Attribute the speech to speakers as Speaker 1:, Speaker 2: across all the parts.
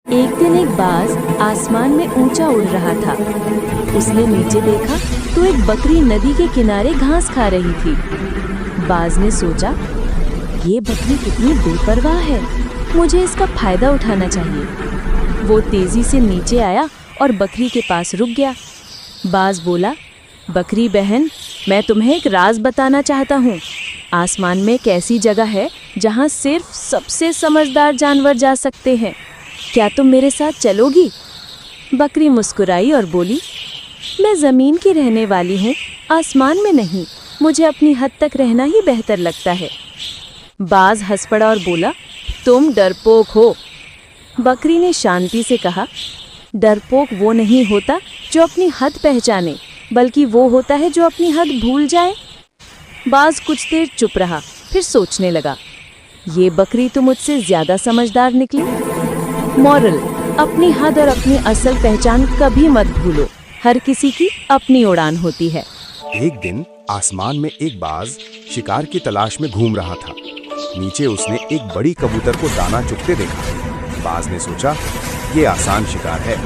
Speaker 1: एक दिन एक बाज आसमान में ऊंचा उड़ रहा था। उसने नीचे देखा तो एक बकरी नदी के किनारे घास खा रही थी। बाज ने सोचा, ये बकरी कितनी बेपरवाह है, मुझे इसका फायदा उठाना चाहिए। वो तेजी से नीचे आया और बकरी के पास रुक गया। बाज बोला, बकरी बहन, मैं तुम्हें एक राज बताना चाहता हूँ। आसमान में एक ऐसी जगह है जहाँ सिर्फ सबसे समझदार जानवर जा सकते हैं। क्या तुम मेरे साथ चलोगी? बकरी मुस्कुराई और बोली, मैं ज़मीन की रहने वाली हूँ, आसमान में नहीं। मुझे अपनी हद तक रहना ही बेहतर लगता है। बाज हंस पड़ा और बोला, तुम डरपोक हो। बकरी ने शांति से कहा, डरपोक वो नहीं होता जो अपनी हद पहचाने, बल्कि वो होता है जो अपनी हद भूल जाए। बाज कुछ देर चुप रहा, फिर सोचने लगा, ये बकरी तो मुझसे ज्यादा समझदार निकली। मॉरल, अपनी हद और अपनी असल पहचान कभी मत भूलो। हर किसी की अपनी उड़ान होती है।
Speaker 2: एक दिन आसमान में एक बाज शिकार की तलाश में घूम रहा था। नीचे उसने एक बड़ी कबूतर को दाना चुगते देखा। बाज ने सोचा, ये आसान शिकार है।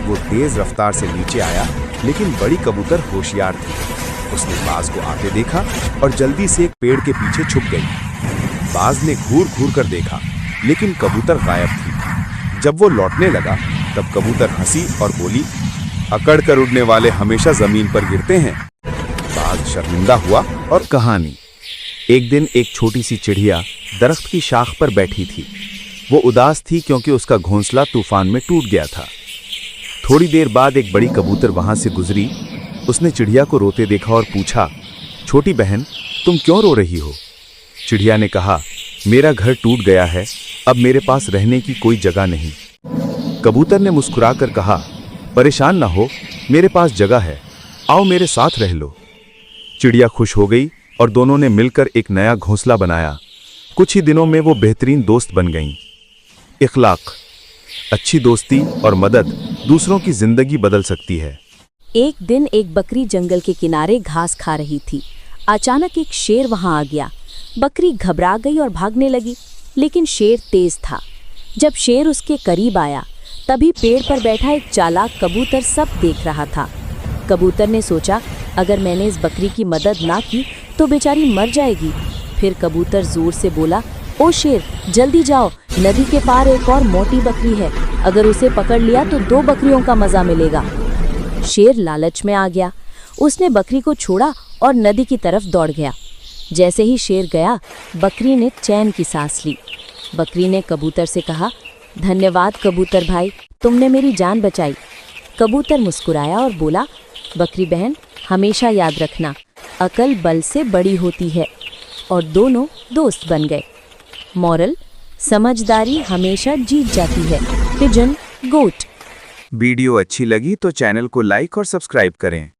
Speaker 2: वो तेज रफ्तार से नीचे आया, लेकिन बड़ी कबूतर होशियार थी। उसने बाज को आते देखा और जल्दी से एक पेड़ के पीछे छुप गई। बाज ने घूर घूर कर देखा, लेकिन कबूतर गायब थी। जब वो लौटने लगा, तब कबूतर हंसी और बोली, अकड़ कर उड़ने वाले हमेशा जमीन पर गिरते हैं। बाज शर्मिंदा हुआ और कहानी। एक दिन एक छोटी सी चिड़िया दरख्त की शाख पर बैठी थी। वो उदास थी क्योंकि उसका घोंसला तूफान में टूट गया था। थोड़ी देर बाद एक बड़ी कबूतर वहां से गुजरी। उसने चिड़िया को रोते देखा और पूछा, छोटी बहन, तुम क्यों रो रही हो? चिड़िया ने कहा, मेरा घर टूट गया है, अब मेरे पास रहने की कोई जगह नहीं। कबूतर ने मुस्कुराकर कहा, परेशान ना हो, मेरे पास जगह है, आओ मेरे साथ रह लो। चिड़िया खुश हो गई और दोनों ने मिलकर एक नया घोंसला बनाया। कुछ ही दिनों में वो बेहतरीन दोस्त बन गईं। इखलाक, अच्छी दोस्ती और मदद दूसरों की जिंदगी बदल सकती है।
Speaker 1: एक दिन एक बकरी जंगल के किनारे घास खा रही थी। अचानक एक शेर वहां आ गया। बकरी घबरा गई और भागने लगी, लेकिन शेर तेज था। जब शेर उसके करीब आया, तभी पेड़ पर बैठा एक चालाक कबूतर सब देख रहा था। कबूतर ने सोचा, अगर मैंने इस बकरी की मदद ना की तो बेचारी मर जाएगी। फिर कबूतर जोर से बोला, ओ शेर, जल्दी जाओ, नदी के पार एक और मोटी बकरी है। अगर उसे पकड़ लिया तो 2 बकरियों का मजा मिलेगा। शेर लालच में आ गया। उसने बकरी को छोड़ा और नदी की तरफ दौड़ गया। जैसे ही शेर गया, बकरी ने चैन की सांस ली। बकरी ने कबूतर से कहा, धन्यवाद कबूतर भाई, तुमने मेरी जान बचाई। कबूतर मुस्कुराया और बोला, बकरी बहन, हमेशा याद रखना, अकल बल से बड़ी होती है। और दोनों दोस्त बन गए। मॉरल, समझदारी हमेशा जीत जाती है। पिजन गोट।
Speaker 3: वीडियो अच्छी लगी तो चैनल को लाइक और सब्सक्राइब करें।